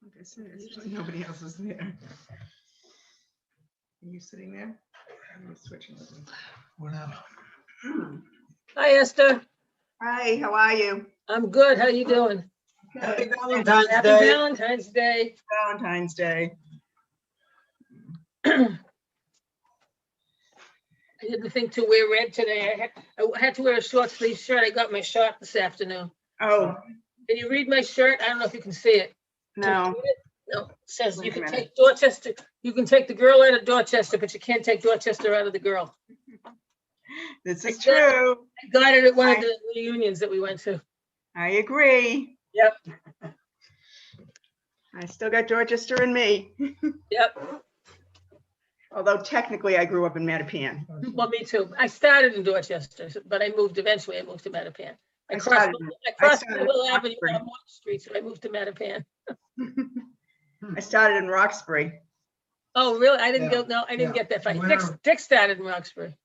Like I said, usually nobody else is there. Are you sitting there? Are you switching with me? Whatever. Hi, Esther. Hi, how are you? I'm good. How you doing? Happy Good. Valentine's Happy Day. Valentine's Day. Valentine's Day. I didn't think to wear red today. I had to wear a short sleeve shirt. I got my shirt this afternoon. Oh, Can you read my shirt? I don't know if you can see it. no. No, it says you Wait a can minute. take Dorchester. You can take the girl out of Dorchester, but you can't take Dorchester out of the girl. This is true. I got it at one of the reunions that we went to. I agree. Yep. I still got Dorchester in me. Yep. Although technically I grew up in Mattapan. Well, me too. I started in Dorchester, but I moved eventually. I moved to Mattapan. I I crossed started Middle in Avenue Roxbury. on Market Street, so I moved to Mattapan. I started in Roxbury. Oh, really? I didn't Yeah, go. No, I didn't yeah. get that far. Where- Dick started in Roxbury.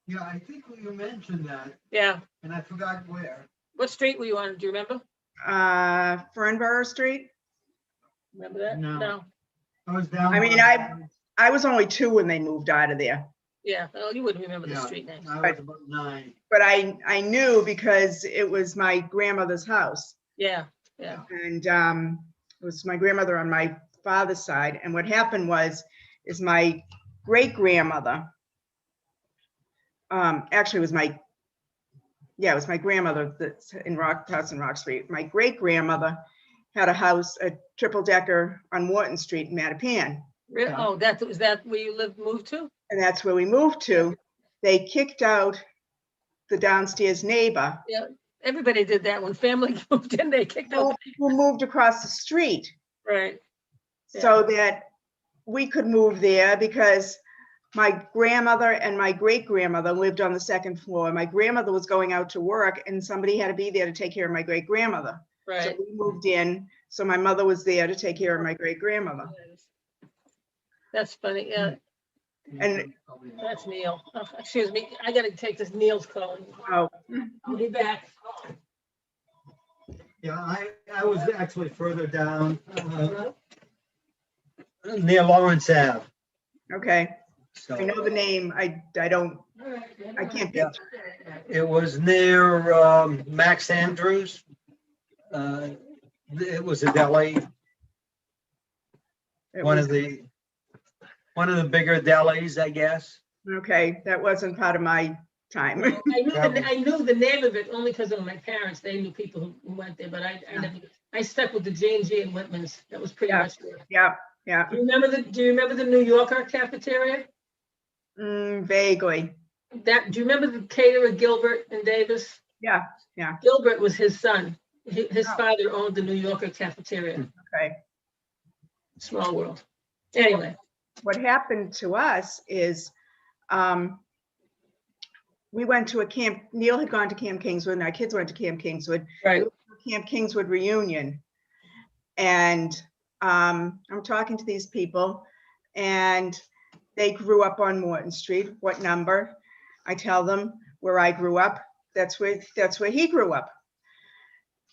Yeah, I think you mentioned that, Yeah. and I forgot where. What street were you on? Do you remember? Fernborough Street. Remember that? No. I was down. I mean, by- I was only 2 when they moved out of there. Yeah. Oh, you wouldn't remember the Yeah, street name. I was about 9. But I knew because it was my grandmother's house. Yeah. Yeah. And it was my grandmother on my father's side. And what happened is my great grandmother, actually it was my grandmother that's in Roxbury. My great grandmother had a house, a triple decker on Morton Street in Mattapan. Really? Yeah. Oh, was that where you moved to? And that's where we moved to. They kicked out the downstairs neighbor Yeah. Everybody did that when family moved in. They kicked out. who moved across the street Right. so that we could move there because my grandmother and my great grandmother lived on the 2nd floor. My grandmother was going out to work and somebody had to be there to take care of my great grandmother. So Right. we moved in. So my mother was there to take care of my great grandmother. That's funny. Yeah. And- That's Neil. Oh, excuse me. I got to take this Neil's call. Oh, I'll be back. Yeah, I was actually further down, near Lawrence Ave. okay. So I know the name. I can't Yeah. picture. it was near Max Andrews. It was a deli, It one was- of the bigger delis, I guess. Okay, that wasn't part of my time. I knew the name of it only because of my parents. They knew people who went there, but I never. I stuck with the J&J and Whitman's. That was pretty Yeah. much it. Yeah, yeah. Do you remember the New Yorker cafeteria? Vaguely. Do you remember the caterer Gilbert and Davis? Yeah, Gilbert was his son. His Oh. father owned the New Yorker cafeteria. okay. Small world. Anyway, What happened to us is we went to a camp. Neil had gone to Camp Kingswood and our kids went to Camp Kingswood. right. Camp Kingswood reunion. And I'm talking to these people and they grew up on Morton Street. What number? I tell them where I grew up. That's where he grew up.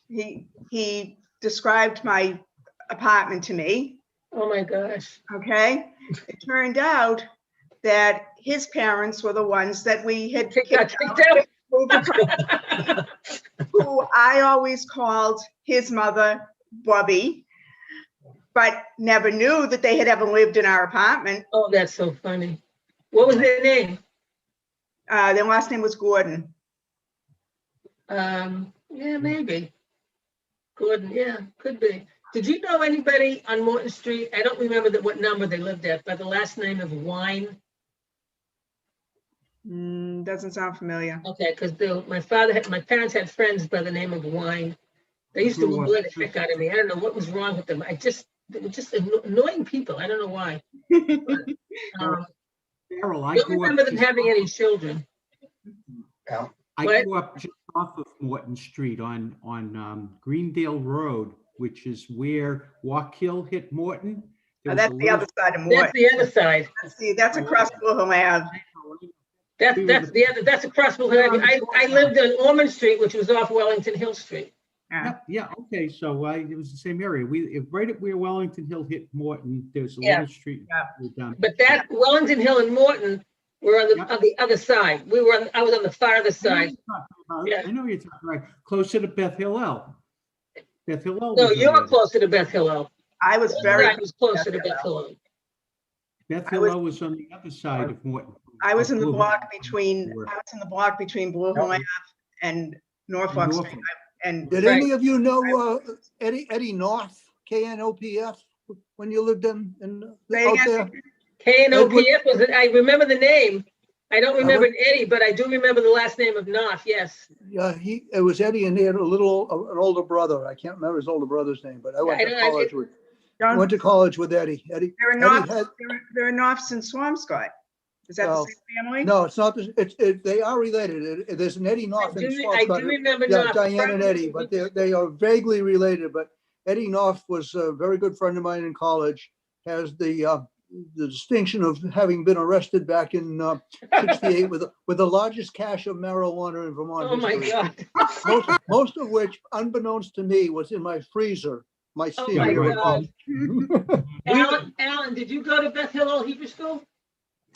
He described my apartment to me. Oh my gosh. Okay. It turned out that his parents were the ones that we had Kicked kicked out. out, moved across, who I always called his mother Bobby, but never knew that they had ever lived in our apartment. Oh, that's so funny. What was their name? Their last name was Gordon. Yeah, maybe. Gordon, yeah, could be. Did you know anybody on Morton Street? I don't remember what number they lived at, by the last name of Wine. Doesn't sound familiar. Okay, because my parents had friends by the name of Wine. They used to annoy the heck out of me. I don't know what was wrong with them. They were just annoying people. I don't know why. Carol, I I don't grew remember up them just having any children. I What? grew up just off of Morton Street on Greendale Road, which is where Walk Hill hit Morton. There was That's a the other side of That's Morton. the other side. That's across Wilhelm Ave. That's the other. That's across. I lived on Ormond Street, which was off Wellington Hill Street. Yeah, okay, so it was the same area. Right at where Wellington Hill hit Morton, there's a Yeah. little street. Down. But that Wellington Hill and Morton were on Yep. the other side. I was on the farthest I know what side. you're talking about. Yeah. I know what you're talking about. Closer to Beth Hillel. Beth Hillel. No, was you on were the other- closer to Beth Hillel. I was very, I was closer to Beth Hillel. Beth I was- Hillel was on the other side of Morton. I was in the Blue Hill. block between Blue Hill Ave and Norfolk Street. Norfolk. And Did any of you know Eddie North, KNOPF, when you lived Say it out again. there? KNOPF was it? I remember the name. I don't remember Eddie, but I do remember the last name of Knopf, yes. Yeah, it was Eddie, and he had an older brother. I can't remember his older brother's name, but I went to college with Eddie. there are Eddie Knopfs, had- there are Knopfs in Swampscott. Is that the Well, same family? No, it's not. They are related. There's an Eddie I North in do Swampscott. remember Yeah, Knopf. Diane and Eddie, but they are vaguely related. But Eddie North was a very good friend of mine in college. Has the distinction of having been arrested back in '68 with the largest cache of marijuana in Vermont Oh, my history. God. Most of which, unbeknownst to me, was in my freezer. My Oh, senior my year of God. college. Alan, did you go to Beth Hillel Hebrew School?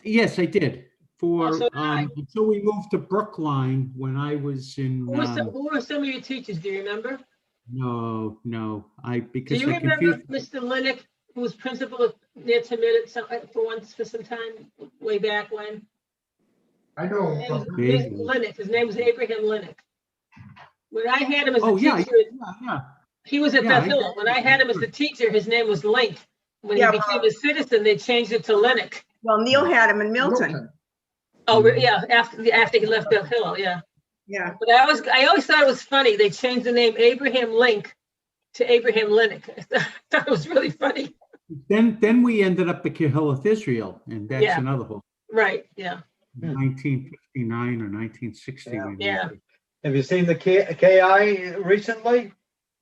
Yes, I did. Oh, so did I. Until we moved to Brookline when I was in, Who were some of your teachers? Do you remember? no, Do because you I remember confused. Mr. Linnick, who was principal of Ner Tamid for some time, way back when? I know. Vaguely. Linnick, his name was Abraham Linnick. When I had him as a Oh, yeah, teacher, yeah. he was at Yeah, Beth Hillel. When I had him as a teacher, his name was Link. When he Yeah, became a citizen, they changed it to Linnick. Well, Neil had him in Milton. Oh, yeah, after he left Beth Hillel, yeah. Yeah. But I always thought it was funny. They changed the name Abraham Link to Abraham Linnick. I thought it was really funny. Then we ended up at Kehilloth, Israel, and that's Yeah. another whole Right, yeah. 1959 or 1960. we moved Yeah. there. Have you seen the KI recently?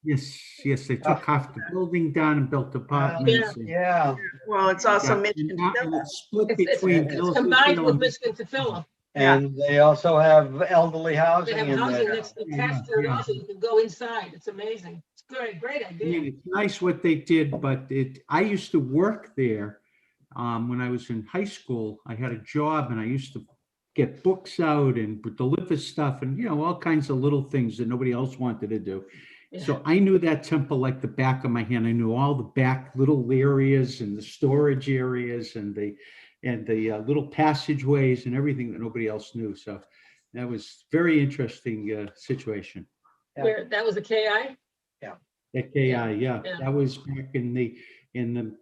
Yes, they took half the building down and built apartments. and- Yeah. Well, it's also Yeah, Michigan. and now it's split It's between. it's Kehilloth, combined Israel, with and- Michigan to Philip. And they also have elderly They housing have in housing there. that's attached to it also. You can go inside. It's amazing. It's great I idea. mean, it's nice what they did, but I used to work there when I was in high school. I had a job and I used to get books out and deliver stuff and, all kinds of little things that nobody else wanted to do. Yeah. So I knew that temple like the back of my hand. I knew all the back little areas and the storage areas and the little passageways and everything that nobody else knew. So that was very interesting situation. Where that was a KI? At KI, Yeah. that was back in the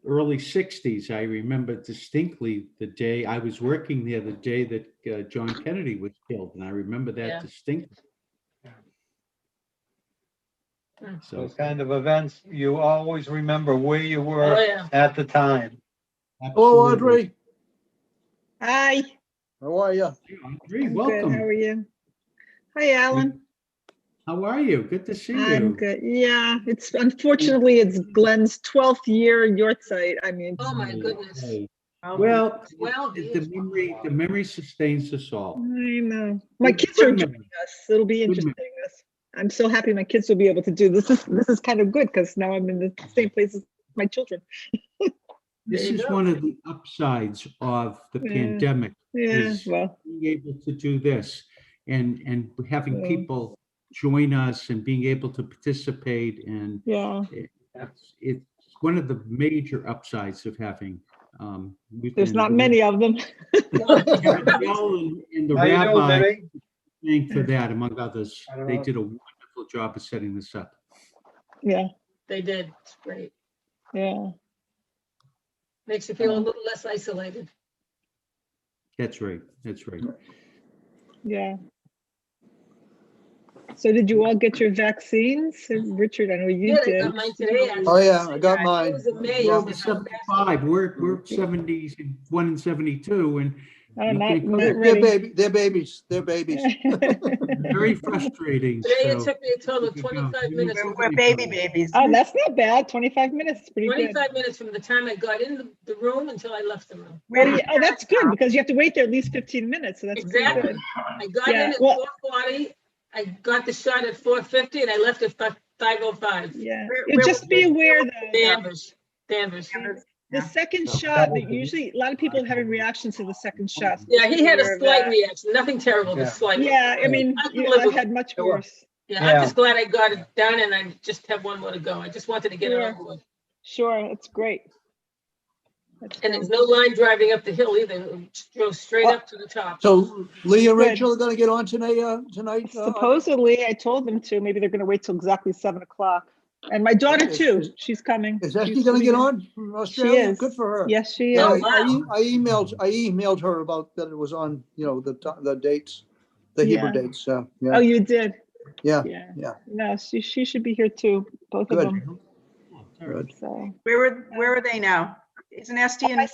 early 60s. I remember distinctly the day I was working there, the day that John Kennedy was killed, and I remember that Yeah. distinctly. So Those kind of events, you always remember where you Oh, were yeah. at the time. Hello, absolutely. Audrey. Hi, How are you? Audrey, I'm good. How welcome. are you? Hi, Alan. How are you? Good to see I'm you. good. Yeah, unfortunately it's Glenn's 12th year yahrzeit. I mean, Oh, my goodness. Okay. Oh, Well, 12 years. the memory sustains us all. I know. My Good- kids are good joining memory. us. It'll be Good interesting. I'm so happy my kids will be able to do this. This is kind of good because now I'm in the same place as my children. This There you is go. one of the upsides of the Yeah. pandemic. Yeah, is well, being able to do this and having Yeah. people join us and being able to participate, and yeah. it's one of the major upsides of having. There's not many of them. Michelle and the How you doing, rabbi, Debbie? thank for that, among others. I don't They know. did a wonderful job of setting this up. Yeah, They did. It's great. yeah. Makes you feel a little less isolated. That's right. Yeah. So did you all get your vaccines? Richard, I know you Yeah, I did. got mine today, actually. Oh, yeah, I got I mine. was amazed Well, at the how fast 75, we're 71 and 72, and Oh, you not can't come- ready. They're babies. They're babies. very frustrating. Today it so- took me a total of Good job. 25 minutes. We're baby babies. Oh, that's not bad. 25 minutes is pretty good. 25 minutes from the time I got in the room until I left the room. Where Oh, did yeah, oh, that's good because you have to wait there at least 15 minutes. So that's pretty Exactly. good. I got Yeah, in at well- 4:40. I got the shot at 4:50 and I left at 505. Yeah. Where- Just be aware though, Danvers. the second shot, that usually a lot of people have a reaction to the second shot. so Yeah, just he be had a aware of slight that. reaction, nothing terrible, Yeah. just slight. Yeah, I mean, I can live I've with had much Sure. worse. Yeah, Yeah. I'm just glad I got it done and I just have one more to go. I just wanted to get it Sure. over with. Sure, it's great. That's And great. there's no line driving up the hill either. It drove straight up to the top. So Lee and Good. Rachel are gonna get on tonight, tonight? Supposedly, I told them to, maybe they're gonna wait till exactly 7 o'clock. And my daughter Is- too, is- she's coming. Is Esty She's gonna get leaving. on from She Australia? is. Good for her. Yes, she Yeah, is. I emailed her about that it was on, the dates, the Hebrew Yeah. dates, Oh, yeah, you did? yeah, Yeah. yeah. No, she should be here too, both of Good. them, Good. so. are they now? Isn't Esty in? My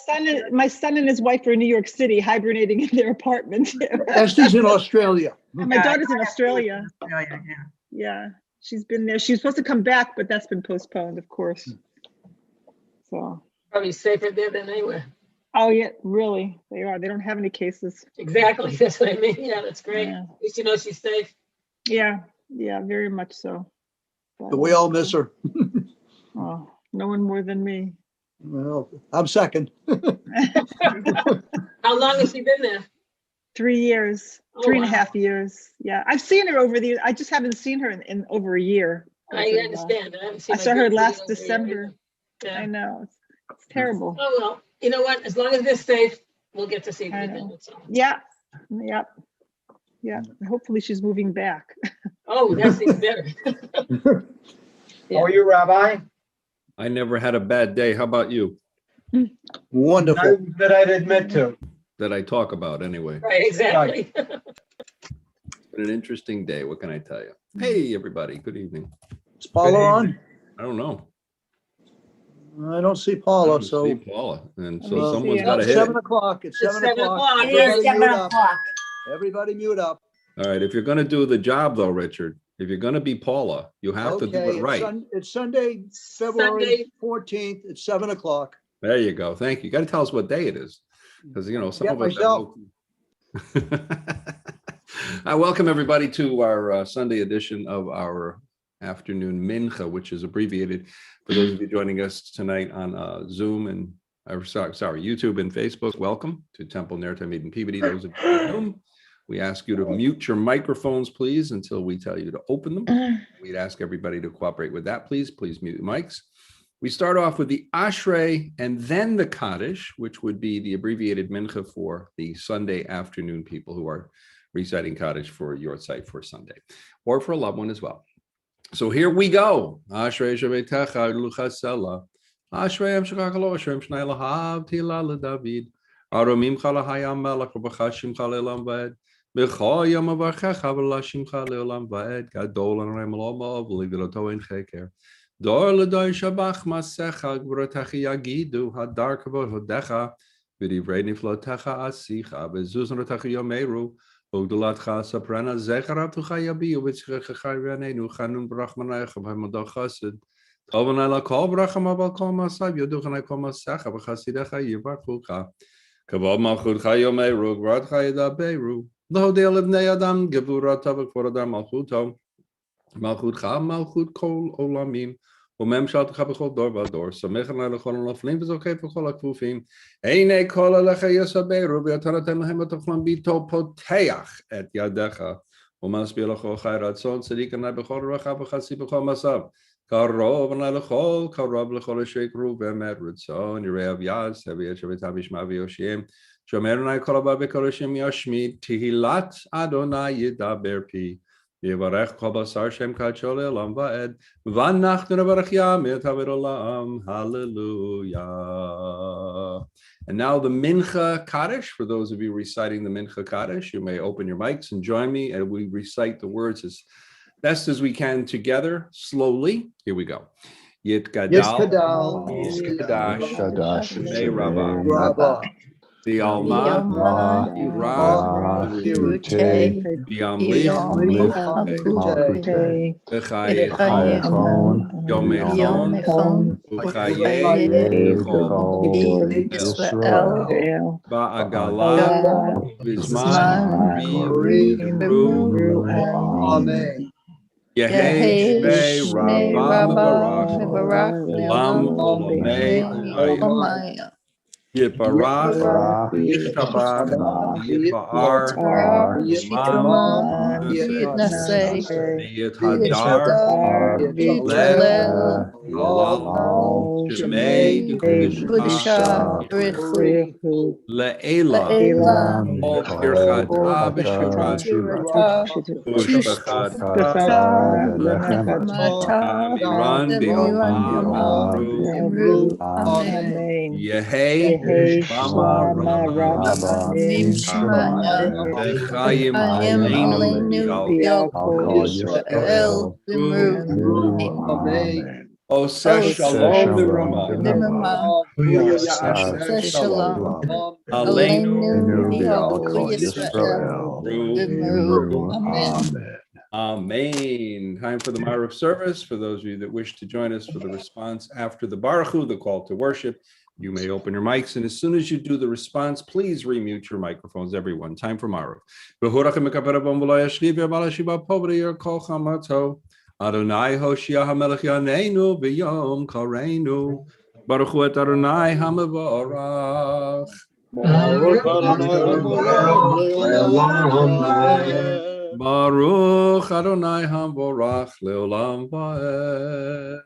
son and his wife are in New York City hibernating in their apartment. Esty's in Australia. And my Yeah, daughter's in Australia. Australia, yeah. Yeah, she's been there. She was supposed to come back, but that's been postponed, of course. So, Probably safer there than anywhere. oh yeah, really, they are. They don't have any cases. Exactly, that's what I mean. Yeah, that's great. Yeah. At least you know she's safe. Yeah, very much so. But we all miss her. Oh, no one more than me. Well, I'm second. How long has she been there? 3 years, Oh, three and a wow. half years. Yeah, I've seen her over the. I just haven't seen her in over a year. I understand. I haven't seen I my saw her grandkid last in over a year December. either. Yeah. I know, it's terrible. Oh, well, you know what? As long as they're safe, we'll get to see them I again. know. That's all. Yeah, yeah. Hopefully she's moving back. Oh, that's even better. How are you, Rabbi? I never had a bad day. How about you? Wonderful. None that I'd admit to. That I talk about anyway. Right, exactly. It's been an interesting day. What can I tell you? Hey, everybody. Good evening. Is Paula on? I don't know. I don't see I Paula, don't so. see Paula. And Let so me someone's see. got to It's hit 7 it. o'clock. It's It's 7 o'clock. 7 o'clock. Everybody mute up. Everybody mute up. All right. If you're going to do the job, though, Richard, if you're going to be Paula, you have to do Okay, it right. It's Sunday, February Sunday. 14th. It's 7 o'clock. There you go. Thank you. You got to tell us what day it is. Because, some Get of us. myself. I welcome everybody to our Sunday edition of our afternoon mincha, which is abbreviated for those of you joining us tonight on Zoom and YouTube and Facebook. Welcome to Temple Ner Tamid and Peabody. Those of you on Zoom, we ask you to mute your microphones, please, until we tell you to open them. We'd ask everybody to cooperate with that, please. Please mute the mics. We start off with the Ashrae and then the Kaddish, which would be the abbreviated mincha for the Sunday afternoon people who are reciting Kaddish for your site for Sunday, or for a loved one as well. So here we go. Ashrae shebetecha luchasela. Ashrae emshachach lo Hashem shnei lahav tila leDavid. Aromim chalahayam melech ubachashim chalelam vaed. B'choyam avarchecha v'lashim chalelam vaed. Gadol and remloma v'liviloto in cheker. Dor ledoi shabach masecha gvrotechi yagidu hadar kavod hodecha v'divrei niflotecha asicha v'zuzn rotechi yomeru ogdolatcha saprana zecharav tuchayabi uvitzchechachai v'anenu chanun brachmanaycha v'hamodal chassid tovan ala kol bracham aval kol masav yoduchanai kol masecha v'chasidecha yivarchucha kavod malchutcha yomeru gvratcha yadaberu lohodei lebnei adam gevurata v'kvod adam malchuto malchutcha malchut kol olamim וממשלתך בכל דור ודור, סמך עלי לכל הנופלים וזוכף בכל הכפופים, עיני כל אליך יסברו, ואתה נותן להם את אוכלם ביתו, פותח את ידיך, ומשביע לכל חי רצון, צדיק עיני בכל רחב וחצי בכל מצב, קרוב עיני לכל, קרוב לכל אשר יקרו, ואמת רצון, ירא אביעד, סבי את שביתה בשמה ויושיעם, שומר עיני כל הבא בכל השם ישמיד, תהילת אדוני ידבר פי, Yevarech kol basar shem kachol elam vaed v'anachnu nevarech yamet haver olam. Hallelujah. And now the Mincha Kaddish. For those of you reciting the Mincha Kaddish, you may open your mics and join me, and we recite the words as best as we can together, slowly. Here we go. Yit gadal, Yiskadash, Shmei Rabbah. The Alma, Ra, Biamlich, Bechayechon, Yomechon, Uchayei, Israel, Ba'agala, Bizman, Amen. Yehei Shmei Shmei Rabba Rabba Mevarach Mevarach Olam Leolam Olamei Omayim Olamaya Yiparach Yishtabach Yitba'ar Shitama Yitnaseh Yithadar Yithalel Al Shemei Shemei Kudisha Richu Le'elam Ol Pirchata Tirata Tushbachata Lemata Run Lemiran Bioma Bima Imru Amen Yehei Shama Rama Mimshmaya V'chayim Hayim Aleinu Aleinu Yal Yalko Yisrael Bimru Amen. Oseh Shalom V'Ramah Bimama Aseh Shalom Shalom. Aleinu Aleinu Yalko Yisrael Bimru Amen. Amen. Time for the Maariv service. For those of you that wish to join us for the response after the Baruch Hu, the call to worship, you may open your mics. And as soon as you do the response, please remute your microphones, everyone. Time for Maariv. Adonai Hoshia HaMelech Yaneinu B'yom Kareinu Baruch Hu et Adonai HaMevorach Baruch Adonai HaMevorach Leolam Va'ed.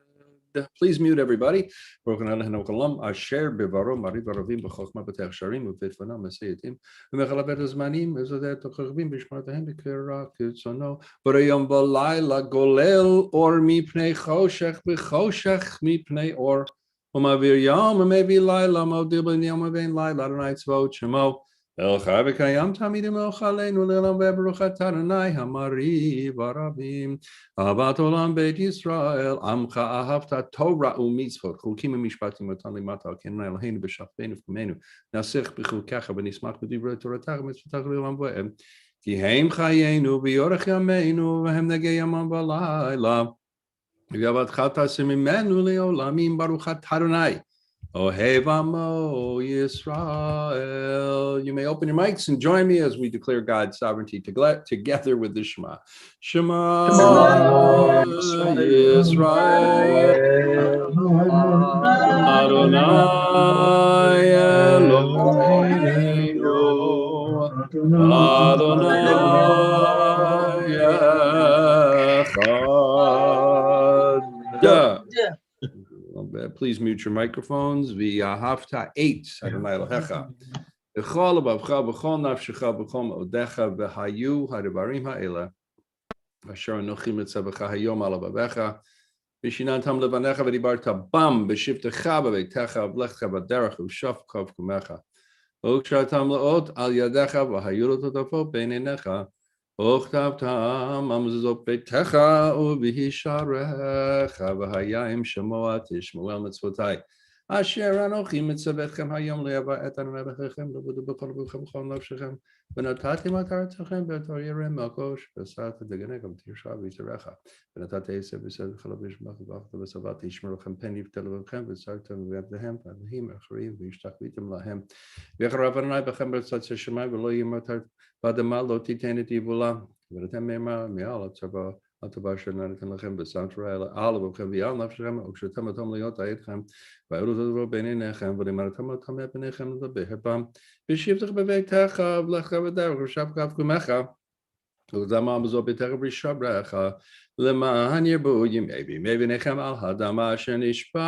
Please mute everybody. Baruch Adonai HaMevorach Asher Bivaro Mariv Aravim B'chokhma B'tech Sharim U'Vitvanam Meseyetim U'Mechalavet Azmanim U'Zodet U'Chachvim B'Shmartahem B'Kira Kitzono B'Rayom B'Layla Golel Or Mipnei Choshech B'Choshech Mipnei Or U'Mavir Yom U'Mevi Layla Modil B'Yom U'Vein Layla Adonai Tzvot Shemo El Chavekayam Tamidim El Chaleinu Le'Olam Ve'Baruch Adonai Hamari V'Arabim Ahavat Olam Beit Yisrael Amcha Ahavta Torah U'Mitzvot Chukim U'Mishpatim Otan Limata Kenai Eloheinu B'Shafbenu V'Kumenu Nasich B'Chukecha V'Nismach B'Divrei Toratach Mitzvotach Le'Olam V'Em Ki Heim Chayenu V'Yorech Yameinu V'Hem Negei Yamam V'Layla V'Yavat Chatasim Imenu Le'Olamim Baruch Adonai Ohevamo Yisrael. You may open your mics and join me as we declare God's sovereignty together with the Shema. Shema Yisrael Adonai Eloheinu Adonai Echad. Please mute your microphones. V'ahavta 8. Adonai Elohecha. B'chol abavcha b'chol nafshecha b'chol odecha v'hayu hadabarim ha'ela. Asher anochi mitzavecha hayom al avavecha. V'shinantam levanecha v'dibarta bam b'shivtecha b'veitecha v'lecha b'derech v'shafcha v'kumecha. V'ukshatam le'ot al yadecha v'hayu l'totafo b'neinecha. Ochtabtam amzot betecha u'v'hisharecha v'hayim shemoa tishmoel mitzvotai asher anochi mitzavetchem hayom le'ava et Adonai Elohechem v'vodu b'chol v'chem b'chol nafshechem v'natati mataratzachem v'tor yerem melkosh v'sat deganegam tirsha v'yiterecha v'natati esev v'sed v'chalav v'shmach v'achta v'savat yishmerochem pen yivtelevchem v'sartem v'yavdehem v'adhim achrim v'yishtakvitem lahem v'yacharav Adonai b'chem b'tzat shemai v'lo yimatar V'adama lo titenet ivula, v'ratem me'ma me'al atzava atava shenanitan lachem v'santra ala v'chem v'yal nafshem ukshetem atom liot ayetchem v'ayurut advo b'neinechem v'limaratem atom b'neinechem v'behepam v'shivtech b'veitecha v'lecha v'derech v'shavka v'kumecha v'dama amzo b'techa v'shabrecha l'man yirbu yimevi mevinechem al hadama shenishpa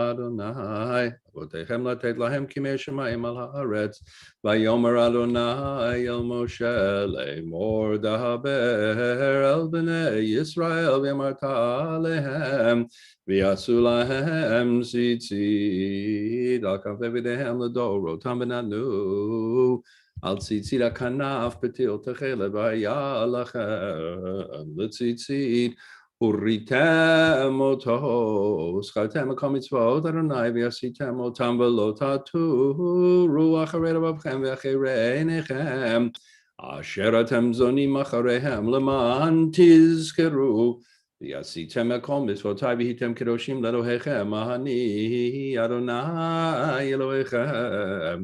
Adonai avotechem latet lahem kimei shemayim al haaretz Vayomer Adonai el Moshe le'mor daber el b'nei Yisrael v'yamarta alehem v'yasu lahem tzitzit al kanfei v'dehem l'dorotam v'nanu al tzitzit hakanaf b'til techele v'haya lachem l'tzitzit Uritem oto, schaltem akom mitzvot Adonai v'yasitem otam v'lo tatu ruach harei v'acharei nechem asher atem zonim achareihem leman tizkeru v'yasitem akom mitzvotai v'hitem kedoshim lelohechem ahani Adonai Elohechem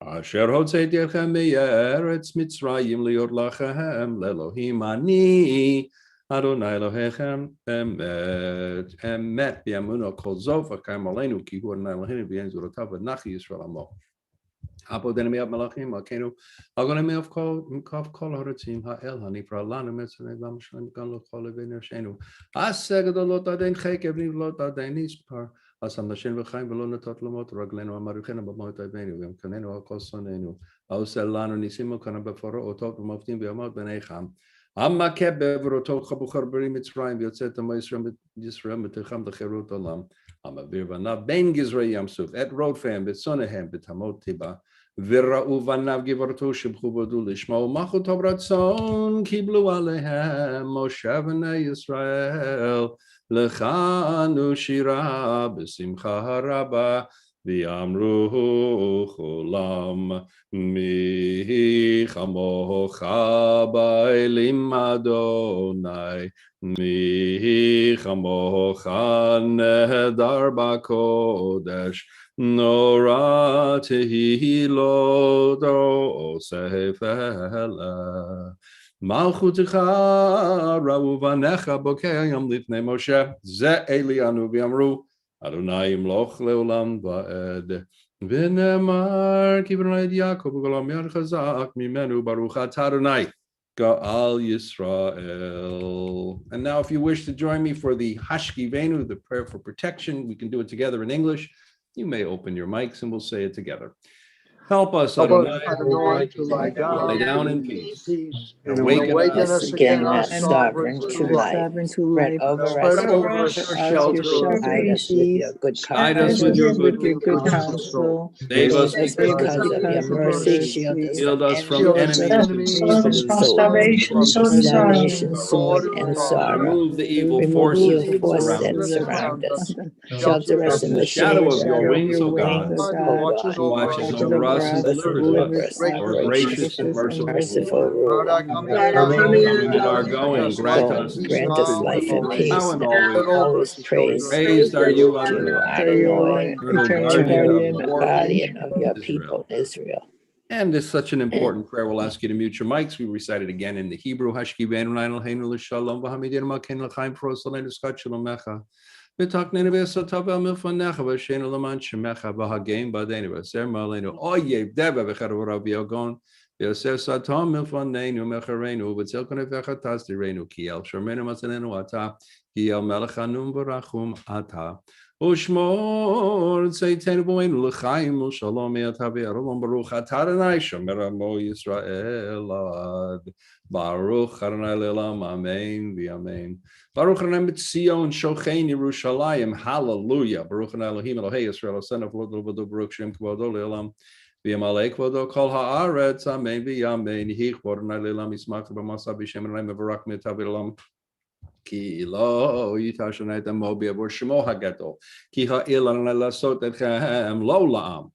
asher hotzeiti etchem me'eretz Mitzrayim liot lachem lelohim ani Adonai Elohechem emet, emet b'yamuno kol zov v'kayim aleinu ki hu Adonai Eloheinu v'yen zuratav v'nachi Yisrael amo. Apodenu mi'av malachim alkeinu agonim mi'av kol haratzim ha'el hanifra lanu mitzvah v'amshan gan lo kol leveinu shenu aseh gadolot adein chek evnim lot adein ispar asam nashen v'chaim v'lo natot lomot raglenu amaruchenu b'moit avenu v'yamkanenu al kol sonenu ausel lanu nisimu kana b'faro otot v'moftim v'yamot b'neicham Amma kebe v'rotot chabuchar b'ri Mitzrayim v'yotzet amo Yisrael m'techam d'cherut olam Amma v'irvanav ben gizrei yamsuf et rodfem b'tzonehem b'tamot tiba v'ra'u v'anav givortu shibchu v'odu lishma'u machut ha'ratzon kiblu alehem Moshe v'nei Yisrael l'chanu shira b'simcha haraba v'yamru cholam mi chamocha ba'elim Adonai mi chamocha nehedar b'kodesh nora tehilot osef ela malchutecha ra'u v'necha bokei yom lifnei Moshe ze elianu v'yamru Adonai imloch leolam va'ed v'nemar kibronai Yaakov v'golam yad chazak mimenu baruch atah Adonai Ga'al Yisrael. And now if you wish to join me for the Hashkivenu, the prayer for protection, we can do it together in English. You may open your mics and we'll say it together. Help us, Adonai, to lie down in peace. and Awaken us again, our sovereign true life. Sovereign true Spread life. over Spread us over your us your shelter. shelter. Guide us with your good Guide us counsel. with your With good your good counsel. Save us Because of your mercy. Shield us Shield us from Shield us enemies, from from enemies, the salvation, salvation, sword, and sorrow. Remove the evil Remove forces evil forces surround that us. surround us. Shelter us in the shadow of your shadow of wings, your O God. wings, O God. God. watches Who watches over over us and delivers us. us, Our gracious gracious and merciful ruler. ruler. our coming Our in, our coming going, and our going, grant Go, us grant us peace life and peace. now and always. Always praise. Praised are you, You Adonai, are the Lord, eternal Guardian of guardian of your Israel. people, Israel. And it's such an important prayer. We'll ask you to mute your mics. We recite it again in the Hebrew. Hashkivenu l'Eloheinu l'shalom v'hamidenu malkeinu l'chaim v'rosalenu l'skat shalomecha. V'taknenu v'yasatav v'milfanecha v'shenu l'man shemecha v'hagim b'adeinu v'aser ma'aleinu oyev deva v'charav v'yagon v'yaser satam milfanenu mechareinu v'tzilkonu v'chatas direinu ki el shormenu matzanenu ata ki el melech hanun v'rachum ata Ushmor tzeitzenu b'oinu l'chaim l'shalom yata v'yarolom baruch atah Adonai shomer amo Yisrael ad baruch Adonai le'olam amen v'amen. Baruch Adonai Mitzion Shochein Yerushalayim. Hallelujah. Baruch Adonai Elohim Elohei Yisrael Asena V'Lo V'Do Baruch Shem Kvodo Le'olam V'Yamalei Kvodo Kol Haaretz Amen V'Yamen Yehi Kvodo Adonai Le'olam Yismach B'Masa B'Shem Adonai Mevarach Mitav Le'olam Ki Lo Yitash Adonai Damo B'Yavor Shemo HaGadol Ki Ha'il Adonai Lasot Etchem Lo La'am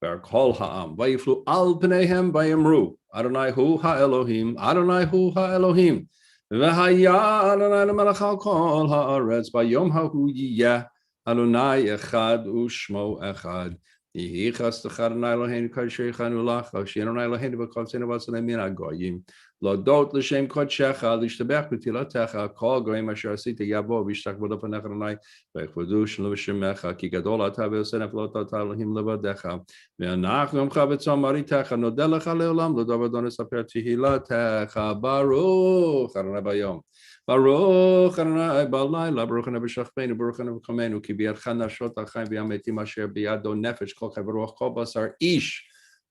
V'Kol Ha'am V'Yiflu Al Pneihem V'Yamru Adonai Hu HaElohim Adonai Hu HaElohim V'haya Adonai l'melech al kol haaretz b'yom hahu yiyeh Adonai echad u'shmo echad Yehi chastecha Adonai Eloheinu kasher yichanu lach Hashem Adonai Eloheinu v'kotzeinu v'atzonei min hagoyim Lodot l'shem kodshecha l'ishtabech b'tilatecha kol goyim asher asita yavo v'yishtakvodo panecha Adonai v'echvodu shelo v'shemecha ki gadol atah v'yoseh neflot atah Elohim levadecha v'anach yomcha v'tzom maritecha nodeh lecha le'olam l'odov Adonai saper tehilatecha baruch Adonai bayom Baruch Adonai b'alayla Baruch Adonai b'shachmeinu Baruch Adonai b'chomeinu ki b'yadcha nafshot achayim v'yametim asher b'yado nefesh kol chaver ruach kol basar ish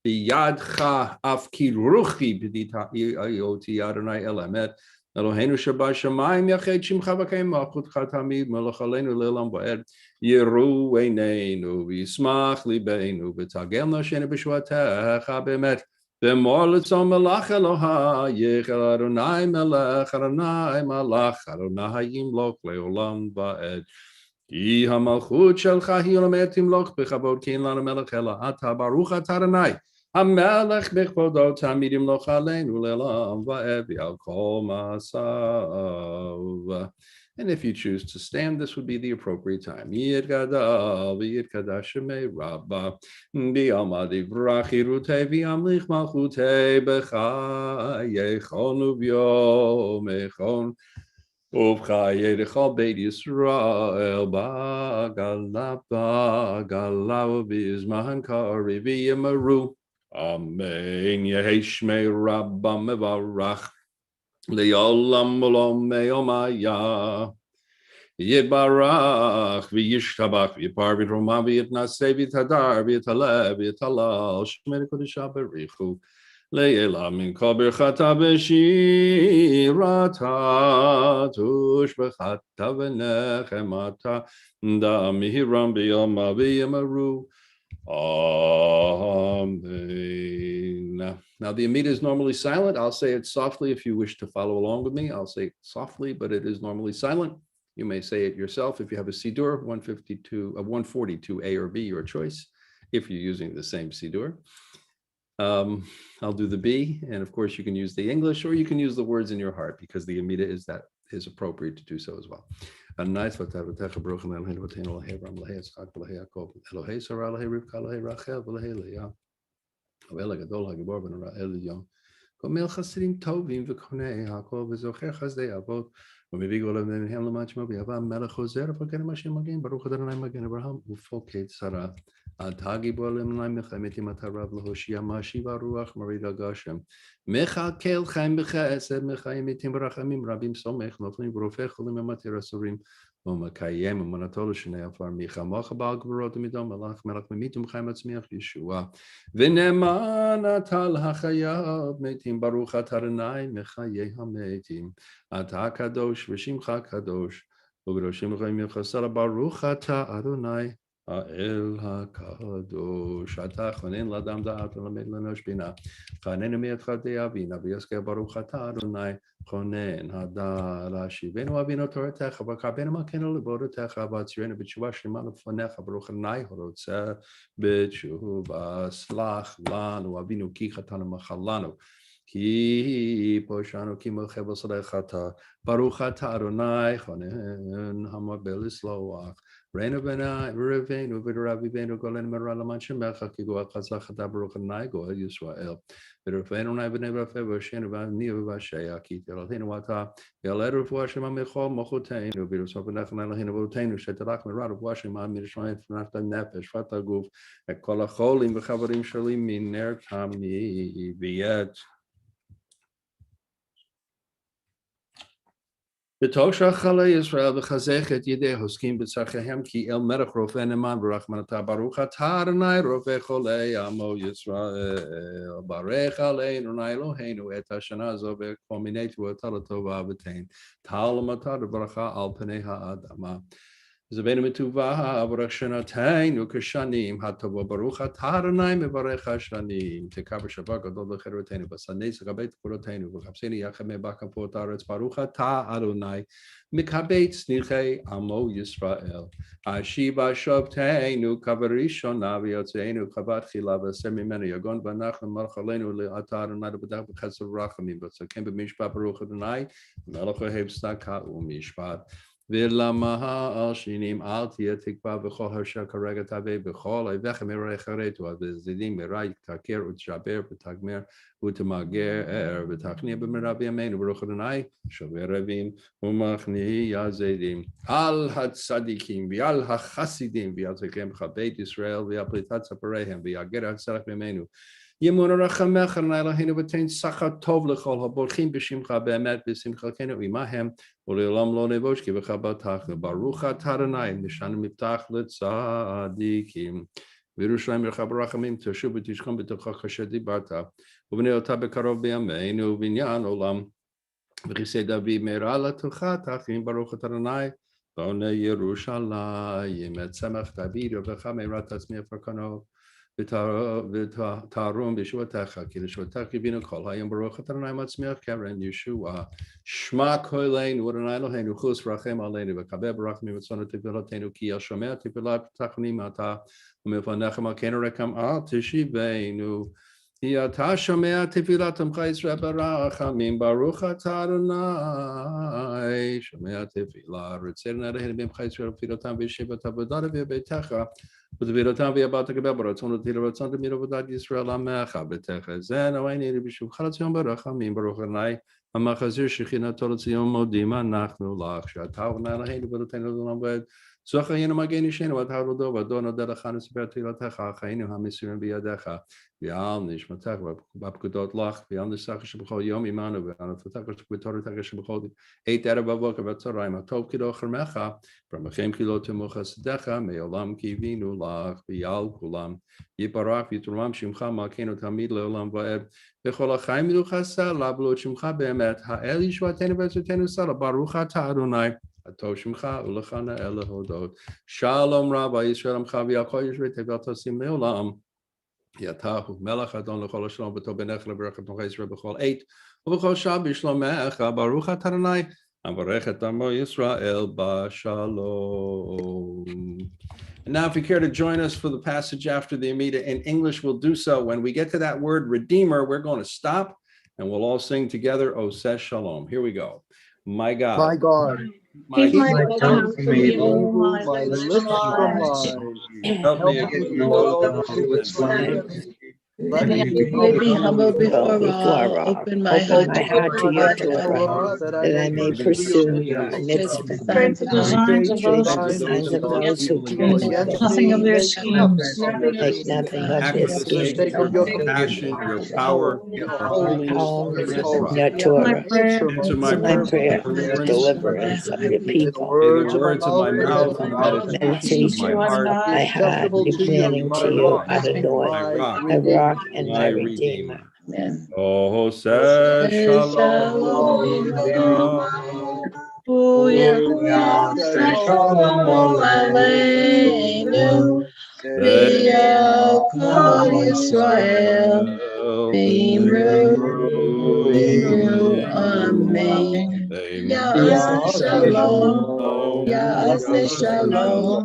b'yadcha af ki ruchi b'ditayoti Adonai el emet Eloheinu shebashamayim yached shimcha v'kayim malchutcha tamid melech aleinu le'olam va'ed yiru eineinu v'yismach libeinu v'tagel nashenu b'shvatecha b'emet V'mor l'tzom melach Elohayich el Adonai melech Adonai malach Adonai yimloch le'olam va'ed Ki hamalchut shelcha hi olamet timloch b'chavod ki ein lanu melech ela ata baruch atah Adonai hamelech b'chvodo tamid yimloch aleinu le'olam va'ed v'al kol masav. And if you choose to stand, this would be the appropriate time. Yid gadal v'yid kadash shemei rabba b'yalma divrach yirutei v'yamlich malchutei b'chayechon u'b'yom echon ובחיי לכל בית ישראל בעגלה ובזמן קריב יאמרו אמן. יהי שמי רבא מברך לעולם ולעולם יומיה. יתברך וישתבח ויפאר ויתרומם ויתנשא ויתהדר ויתהלל ויתהלל שמי לקדושה בריחו לעילא מן כל ברכתה ושירתה תושבחתה ונחמתה דמהירם ביומא ויאמרו Amen. Now the Amida is normally silent. I'll say it softly if you wish to follow along with me. I'll say it softly, but it is normally silent. You may say it yourself if you have a Siddur, 142A or B, your choice, if you're using the same Siddur. I'll do the B, and of course you can use the English, or you can use the words in your heart, because the Amida is appropriate to do so as well. ומביא גאולה מהם למען שמו ויבא המלך חוזר ופקד השם מגן ברוך ה' מגן אברהם ופוקד שרה. אתה גיבור למען מלחמת עם הרב להושיע משיב הרוח מוריד הגשם. מכלכל חיים בחסד מחיים מתים ברחמים רבים סומך נופלים ורופא חולים ומתיר אסורים ומקיים אמונתו לשני עפר מלחמך בעל גבורות ומידו מלך ממית ומחיים מצמיח ישועה. ונאמן אתה לחייו מתים ברוך אתה אדוני מחיי המתים. אתה הקדוש ושמך קדוש וקדושים לחיים יחסר ברוך אתה אדוני האל הקדוש. אתה כונן לאדם דעת ולמד לאנוש בינה. חנן מידך דאבינה ויזכה ברוך אתה אדוני כונן הדעת להשיבנו אבינו תורתך וקרבנו מכנו לעבודתך ועצירנו בתשובה שלמה לפניך ברוך אדוני הרוצה בתשובה. סלח לנו אבינו כי חטאנו מחלנו כי פושענו כי מלחב שדך אתה ברוך אתה אדוני כונן המרבה לסלוח. ראינו ורבנו ורבינו גולנו מרע למען שמך כי גואל חזק אתה ברוך אדוני גואל ישראל. ורפאנו נאי בני ורפא ושנו ואני ובשיה כי תלתנו אתה ילד רפואה שמה מכל מוחותינו וירוסוף ונחנה להינו ואותינו שתלך מרע רפואה שמה מרשמיים פנת הנפש פת הגוף את כל החולים וחברים שלי מנר תמיד ויית בתושע חלי ישראל וחזק את ידי העוסקים בצרכיהם כי אל מלך רופא נאמן ורחמנתה ברוך אתה אדוני רופא חולי עמו ישראל. ברך עלינו אדוני אלוהינו את השנה הזו וכל מיני תבואתה לטובה ותן טל ומטר וברכה על פני האדמה. זבנו מטובה אברך שנתנו כשנים הטובה ברוך אתה אדוני מברך השנים. תקע בשבוע גדול לחירותנו בסנס לגבי תפורותינו וחפשני יחד מבקפות הארץ ברוך אתה אדוני מקבץ צניחי עמו ישראל. השיבה שובתנו כבראשונה ויוצאנו כבת תחילה ועשה ממנו יגון ואנחנו מלך עלינו לאתה אדוני לבטח בחסד ורחמים וצדקם במשפט ברוך אדוני מלך אוהב צדקה ומשפט. ולמעל שנים אל תהיה תקווה בכל אשר כרגע תביא בכל אויביך מרעך הרתו וזדים מרע תעקר ותשבר ותגמר ותמגר ותכניע במהרה בימינו ברוך אדוני שובר רבים ומכניע זדים. על הצדיקים ועל החסידים ויעזקם בך בית ישראל ועל פליטת צפריהם ויגר הצלח בימינו. ימון רחמך אדוני אלוהינו ותן שכר טוב לכל הבורחים בשמך באמת בשמחתנו עמהם ולעולם לא נבוש כי בך בטחנו. ברוך אתה אדוני נשענו מפתח לצדיקים. וירושלים עירך ברחמים תשוב ותשכון בתוכך כאשר דיברת ובנה אותה בקרוב בימינו ובניין עולם. וכיסא דוד מהרה לתוכה תחים ברוך אתה אדוני בונה ירושלים. את צמח דוד ובך מהרה תצמיח פרקנו ותערום בישועתך כי לשועתך יבינו כל היום ברוך אתה אדוני מצמיח קרן ישועה. שמע קולנו אדוני אלוהינו חוס רחם עלינו וקבל ברחמים ורצון תפילותינו כי השומע תפילת תחנונים אתה ומלפניך מלכנו רחם אל תשיבנו. כי אתה שומע תפילת עמך ישראל ברחמים ברוך אתה אדוני שומע תפילה. רצה אלוהינו בעמך ישראל תפילתם וישיבת עבודה בביתך ותביאותם ויבאת גבר ברצון אותי לרצון תמיד עבודת ישראל עמך ותחזינו עינינו בשובך לציון ברחמים ברוך אדוני המחזיר שכינתו לציון מודים אנחנו לך שאתה עונה אלוהינו ונותן לעולם ועד זוכרנו מגן אישנו ואתה הולדו ועדו נודה לך נספר תהילתך חיינו המסירים בידיך ועל נשמתך בפקודות לך ועל נסך שבכל יום עמנו ועל נפתך ובתורתך שבכל עת ערב בבוקר בצהריים הטוב כי לא חרמך ברמכם כי לא תמוך חסדך מעולם כי הבינו לך ועל כולם יברך ויתרומם שמך מלכנו תמיד לעולם ועד בכל החיים מלוכה סלע בלot שמך באמת האל ישועתנו ועצותנו סלע ברוך אתה אדוני הטוב שמך ולך נאה להודות שלום רב ישראל עמך ויעקב יושבי תבל תשים לעולם אתה הוא מלך אדון לכל השלום וטוב בינך לברך את מלכי ישראל בכל עת ובכל שעה בשלומך ברוך אתה אדוני המברך את עמו ישראל בשלום. And now if you care to join us for the passage after the Amida in English, we'll do so. When we get to that word Redeemer, we're going to stop and we'll all sing together, O says Shalom. Here we go. My God. My God. My Keep my God. tongue from evil, My my lips lips from from lies. Help me Help against me you, to Lord. know its ways. Let me be be humble before before all. all. Open my Open heart my to heart to your Torah, Torah, that that I may pursue your trace mitzvah. the signs of those Trace who the signs signs of those who evil turn against against me. nothing of their Make schemes. make nothing of Act their of the schemes. state, your compassion, your power, Your your holiness Power and your Torah. your Torah. Answer my My prayer prayer, for deliverance. deliverance of your May the people. May the words words of my mouth and the meditations of Meditation my heart of my heart acceptable be to you, planning my to you, rock, Adonai, my rock, my rock Redeemer. and my my redeemer. redeemer. Amen. Oh, says Shalom. Shalom Aleinu, V'yakol Yisrael, V'imru, Amen. Ya'aseh Shalom, Ya'aseh Shalom,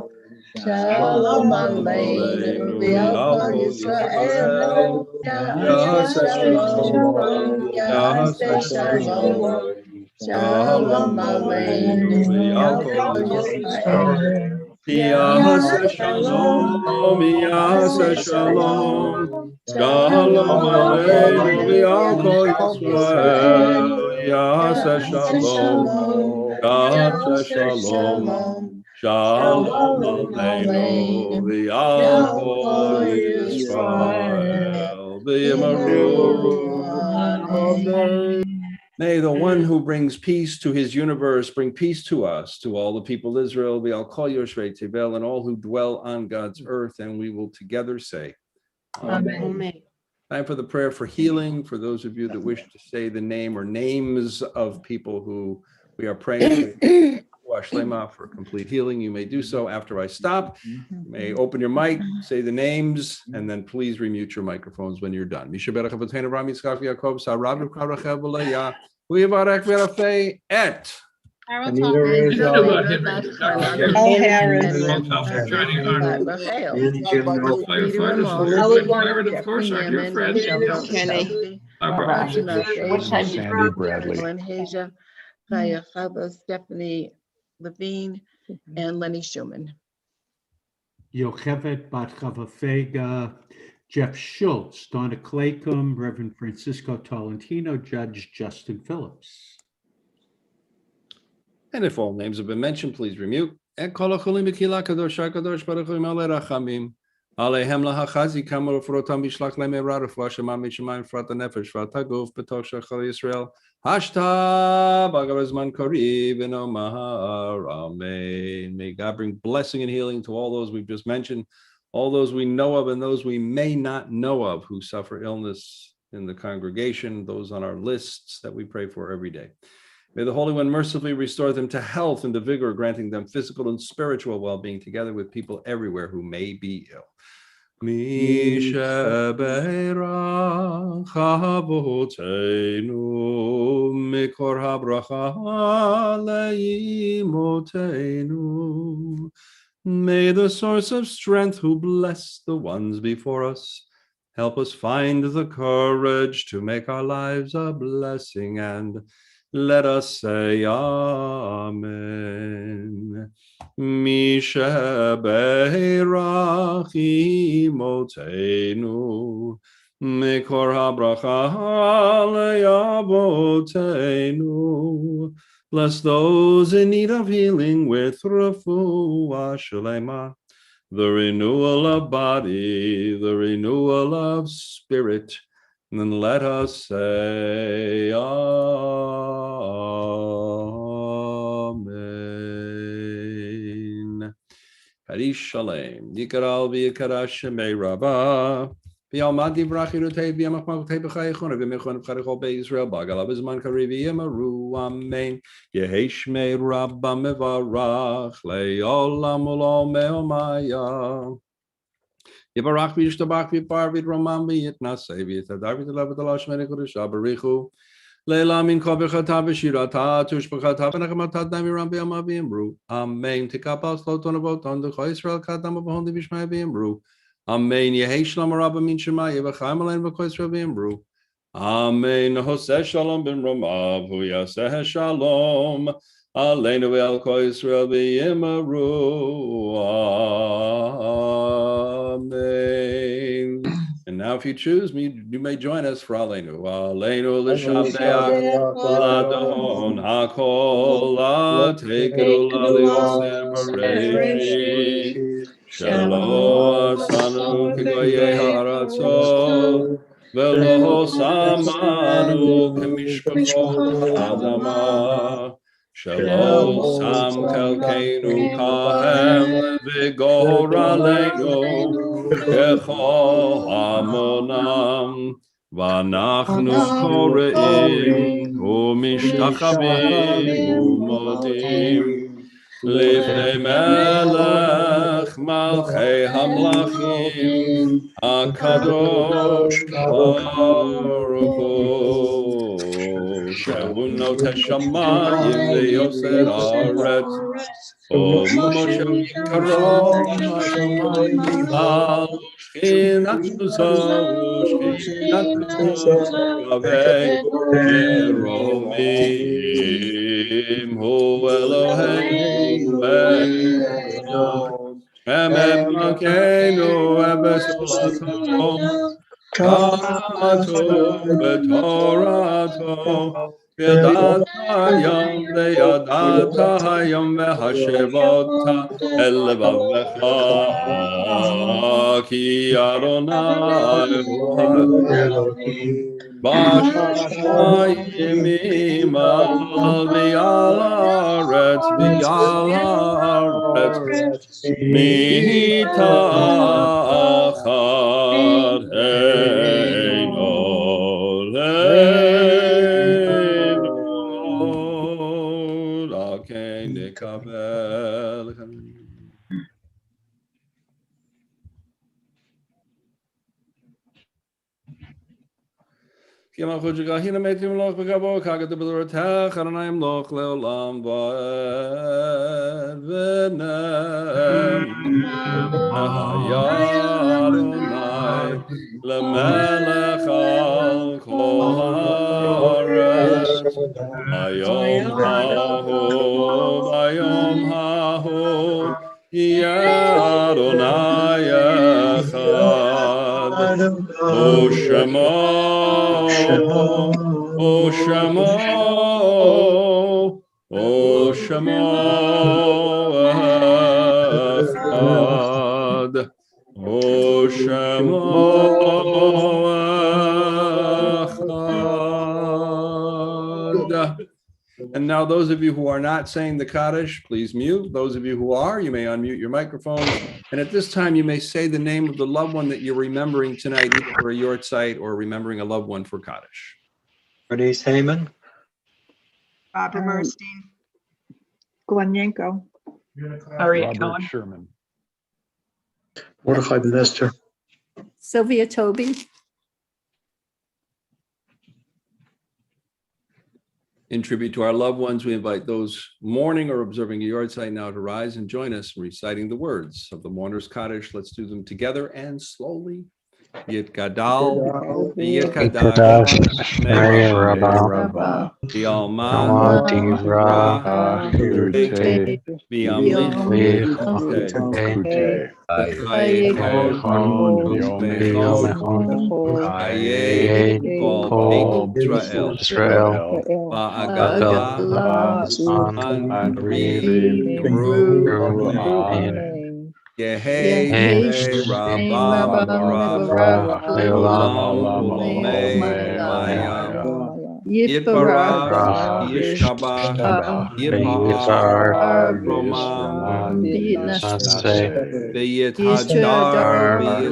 Shalom Aleinu, V'yakol Yisrael, Ya'aseh Shalom, Ya'aseh Shalom. Shalom Aleinu, V'yakol Yisrael. Yahasa Shalom, Yahasa Shalom, Shalom Aleinu v'yakol Yisrael, Yahasa Shalom, Yahasa Shalom, Shalom Aleinu v'yakol Yisrael, v'yimaru. May the one who brings peace to his universe bring peace to us, to all the people of Israel, be all call Ashrae Tevel, and all who dwell on God's earth, and we will together say, Amen. Time for the prayer for healing, for those of you that wish to say the name or names of people who we are praying for. Ashlema for complete healing. You may do so after I stop. You may open your mic, say the names, and then please remute your microphones when you're done. Oh, Harris. Kenny. Sandy Bradley. Kaya Chava, Stephanie Levine, and Lenny Schumann. Yochevet Bat Chava Fega, Jeff Schultz, Donna Claycomb, Reverend Francisco Tolentino, Judge Justin Phillips. And if all names have been mentioned, please remute. And kol hacholim b'kila kadosh hakadosh baruch hu malei rachamim. Alehem lahachazi kamor ufrotam bishlach le'meira refuah shema mishamayim frat hanefesh frat haguf b'toch shachar Yisrael. Hashta b'gavazman kariv v'nomar amen. May God bring blessing and healing to all those we've just mentioned, all those we know of and those we may not know of who suffer illness in the congregation, those on our lists that we pray for every day. May the Holy One mercifully restore them to health and to vigor, granting them physical and spiritual well-being together with people everywhere who may be ill. Misha beirach avoteinu mikor habracha leimotenu. May the source of strength who bless the ones before us help us find the courage to make our lives a blessing and Let us say Amen. Mishebeirach imotenu, Mikor habracha le'avotenu. Bless those in need of healing with refuah shlema, the renewal of body, the renewal of spirit. And then let us say Amen. Kaddish Shalem. Yikaral v'yikarash shemei Rabbah. V'yalmad divrach yirutei v'yamach malchutei b'chayechon v'yamechon v'chayechol be'Yisrael b'agalav b'zman karev v'yamaru. Amen. Yehei shmei Rabbah mevarach le'olam u'lo me'omaya. Yivarach v'yishtabach v'yipar v'yitramam v'yitnaseh v'yitadar v'yitalav v'yitalav shmei kodesha b'richu. Leila min kovechata v'shirata tushbachata v'nechamata damiram v'yama v'yimru. Amen. Tikapal sloton avoton d'cho Yisrael kadam avahon d'vishmai v'yimru. Amen. Yehei shalom rabba min shemai v'chaim alein v'cho Yisrael v'yimru. Amen. Hoseh shalom ben romav hu yaseh shalom aleinu v'al kol Yisrael v'yimru. Amen. And now if you choose me, you may join us for Aleinu. Aleinu l'shabdeach l'adon hakol l'tekeru l'liosem b'reishi shelo asanu k'goyei ha'aratzot v'lo samanu k'mishpachot ha'adama shelo sam chelkeinu kahem v'gor aleinu Kechol hamonam v'anachnu koreim u'mishtachavim u'modim lifnei melech malchei hamlachim HaKadosh Baruch Hu shehu noteh shamayim v'yoser haaretz Moshe Yikaro Al Shchinatu Zavu Shchinatu Yavei Yeromim Hu Eloheinu Echad Emet Malkeinu Ebesulato Karatu B'Torato Yadata Hayom V'Hashevota El Levavecha Ki Adonai Hu B'Shayim Imal V'Yal Haaretz Mitachad Eino Kima Khujagahina Metim Loch Begabo Kagat the Bilratach Anayim Loch Leolam Venem Hayadonai Lemelech Al Koharet Ayom Hahu Yadonai Echad O Shemo Echad O Shemo Echad. And now those of you who are not saying the Kaddish, please mute. Those of you who are, you may unmute your microphones. And at this time, you may say the name of the loved one that you're remembering tonight, either for a yortzeit or remembering a loved one for Kaddish. Bernice Heyman. Barbara Murstein. Glenyenko. Harriet Cohen. Sherman. Mordechai Ben Esther. Sylvia Toby. In tribute to our loved ones, we invite those mourning or observing a yortzeit now to rise and join us in reciting the words of the mourner's Kaddish. Let's do them together and slowly. Yitgadal, Kadash, Yitgadash, Shmei Rabba, Rabba, Bialma, Yama Divra, Yute, Biamlich, Kute, Chayechon, Mechon, Chaye, Kol, Israel, Israel, Ba'agala, Son, Anriv, Ru, Amen. Yehei, Rabba, Barach, Leolam, Ulamei, Mayam, Yitbarach, Yishtabach, Yipar, Roman, B'yithadar,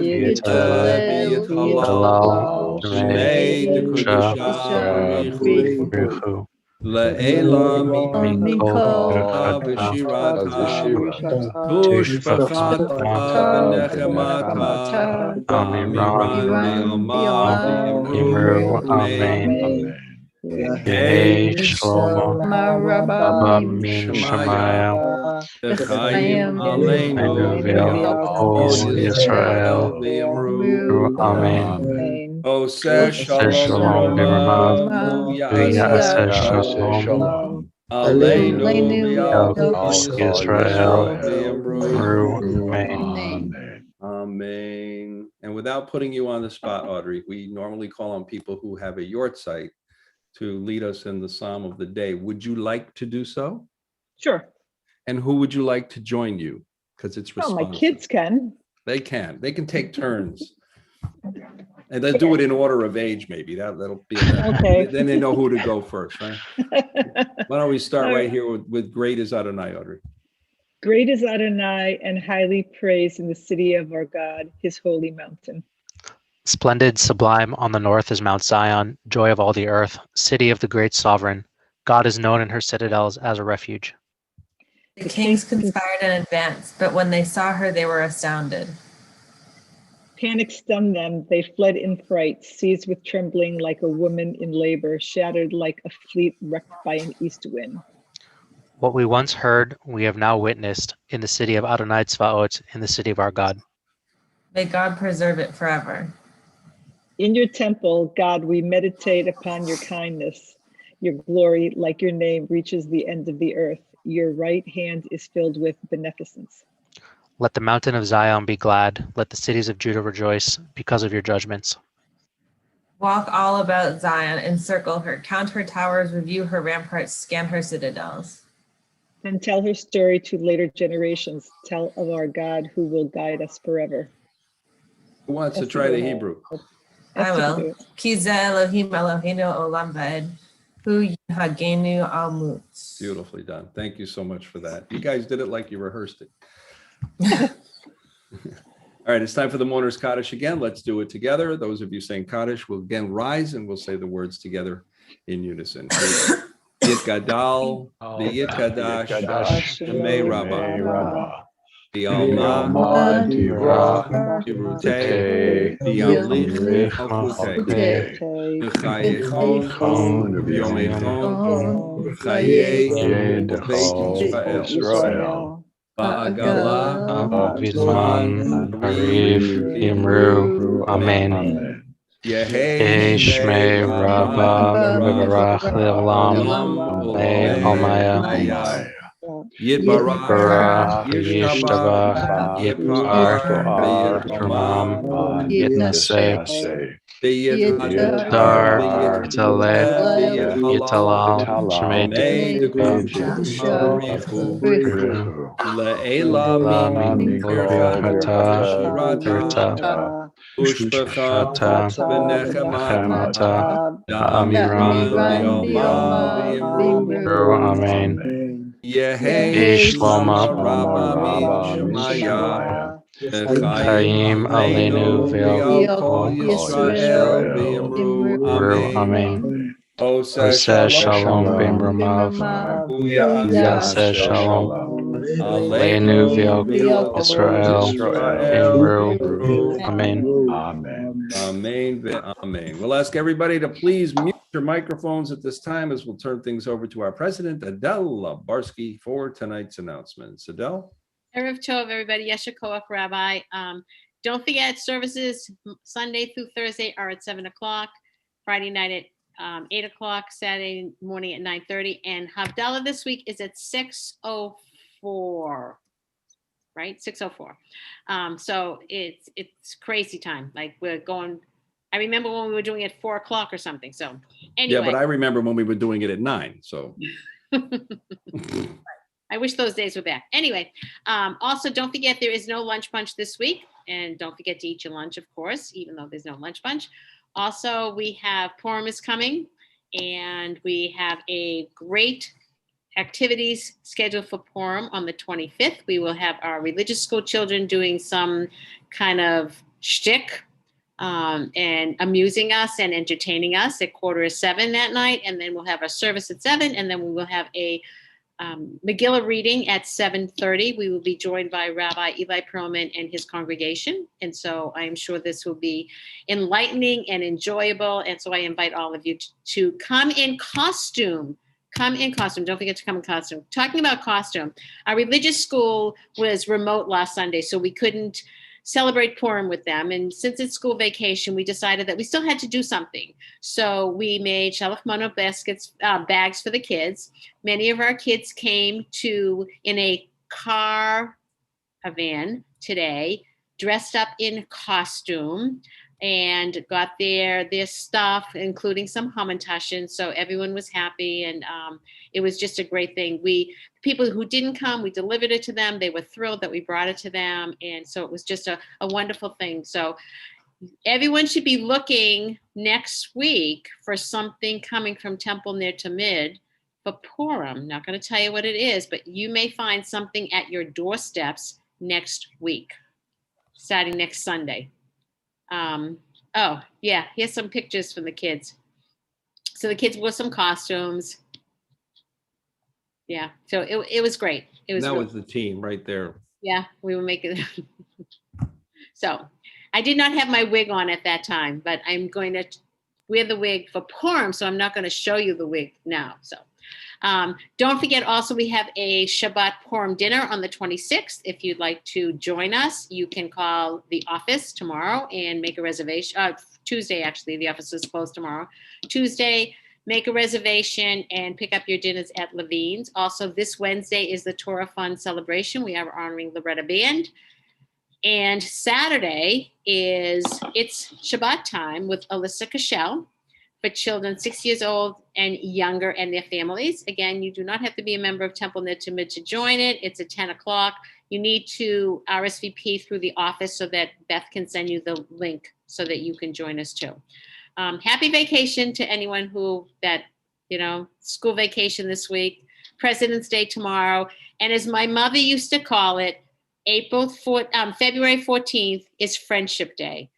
B'yithalel, B'yithalal, Shnei Dekudusha, Richu, Le'elam, Mikol, V'shirata, Tushbachata, V'nechemata, Amiram, B'yoma, B'yimru, Amen. Yehei Shlomo, Rabba Min Shemayim, Chaim Aleinu V'Yakol Yisrael, Ru Amen. Oseh Shalom B'Ramav, V'Yaseh V'Yaseh Shalom Shalom, Aleinu V'Yakol Yisrael, Ru V'Yamru. Amen. Amen. And without putting you on the spot, Audrey, we normally call on people who have a yort site to lead us in the Psalm of the day. Would you like to do so? Sure. And who would you like to join you? Because it's Oh, responsive. my kids can. They can. They can take turns. And they'll do it in order of age, maybe. That'll be Okay. Then they know who to go first, right? Why don't we start right here with Great is Adonai, Audrey. Great is Adonai and highly praised in the city of our God, his holy mountain. Splendid, sublime, on the north is Mount Zion, joy of all the earth, city of the great sovereign. God is known in her citadels as a refuge. The kings conspired in advance, but when they saw her, they were astounded. Panic stunned them. They fled in fright, seized with trembling like a woman in labor, shattered like a fleet wrecked by an east wind. What we once heard, we have now witnessed in the city of Adonai Tzvaot, in the city of our God. May God preserve it forever. In your temple, God, we meditate upon your kindness. Your glory, like your name, reaches the end of the earth. Your right hand is filled with beneficence. Let the mountain of Zion be glad. Let the cities of Judah rejoice because of your judgments. Walk all about Zion, encircle her, count her towers, review her ramparts, scan her citadels. Then tell her story to later generations. Tell of our God who will guide us forever. Who wants to try the Hebrew? I will. Ki ze Elohim Eloheinu olam va'ed, hu yihagenu al mut. Beautifully done. Thank you so much for that. You guys did it like you rehearsed it. All right, it's time for the mourner's Kaddish again. Let's do it together. Those of you saying Kaddish will again rise and we'll say the words together in unison. Yitgadal, Yitgadash, Shmei Rabba, Bialma, Divra, Yirute, Biamlich, Alchute, Chayechon, Yomechon, Chaye, Israel. Ba'agala, Vidman, Ariv, Imru, Amen. Yehei, Shmei Rabba, V'Barach Le'olam, Almaya, Yitbarach, Barach, Yishtabach, Yipar, Ramam, Yitnaseh, Yitar, Yitaleh, Yitalal, Shemei Dekudusha, Richu, Le'elam, Mikol, Shirata, Ushpachata, V'nechemata, Amiram, Ru Amen. Yehei Shloma, Rabba Shemaya, Chaim Aleinu V'Yakol Yisrael Yisrael, V'Yamru Ru Amen. Amen. Oseh Shalom B'Ramav, Yaseh Shalom, Aleinu V'Yakol Yisrael, Imru, Amen. Amen. Amen. We'll ask everybody to please mute your microphones at this time as we'll turn things over to our president, Adele Barsky, for tonight's announcements. Adele? Erev Tov, everybody. Yesha Koach, Rabbi. Don't forget, services Sunday through Thursday are at 7 o'clock, Friday night at 8 o'clock, Saturday morning at 9:30, and Havdalah this week is at 6:04. Right, 6:04. So it's crazy time. Like we're going. I remember when we were doing it at 4 o'clock or something. So anyway. Yeah, but I remember when we were doing it at 9. So I wish those days were back. Anyway, also don't forget there is no lunch bunch this week, and don't forget to eat your lunch, of course, even though there's no lunch bunch. Also, we have Purim is coming, and we have a great activities scheduled for Purim on the 25th. We will have our religious school children doing some kind of shtick and amusing us and entertaining us at 6:45 that night. And then we'll have a service at 7, and then we will have a Megillah reading at 7:30. We will be joined by Rabbi Eli Perlman and his congregation. And so I am sure this will be enlightening and enjoyable. And so I invite all of you to come in costume. Come in costume. Don't forget to come in costume. Talking about costume, our religious school was remote last Sunday, so we couldn't celebrate Purim with them. And since it's school vacation, we decided that we still had to do something. So we made shalach mano baskets, bags for the kids. Many of our kids came in a van today, dressed up in costume, and got their stuff, including some hamantashen. So everyone was happy, and it was just a great thing. People who didn't come, we delivered it to them. They were thrilled that we brought it to them, and so it was just a wonderful thing. So everyone should be looking next week for something coming from Temple Ner Tamid for Purim. Not going to tell you what it is, but you may find something at your doorsteps next week, starting next Sunday. Oh yeah, here's some pictures from the kids. So the kids wore some costumes. Yeah, so it was great. It was. that really, was the team right there. yeah, we were making. So I did not have my wig on at that time, but I'm going to wear the wig for Purim, so I'm not going to show you the wig now. So don't forget also we have a Shabbat Purim dinner on the 26th. If you'd like to join us, you can call the office tomorrow and make a reservation. Tuesday, actually, the office is closed tomorrow. Tuesday, make a reservation and pick up your dinners at Levine's. Also, this Wednesday is the Torah Fund celebration. We are honoring Loretta Band. And Saturday it's Shabbat time with Alyssa Cashel for children 6 years old and younger and their families. Again, you do not have to be a member of Temple Ner Tamid to join it. It's at 10 o'clock. You need to RSVP through the office so that Beth can send you the link so that you can join us too. Happy vacation to anyone school vacation this week, President's Day tomorrow. And as my mother used to call it, February 14th is Friendship Day.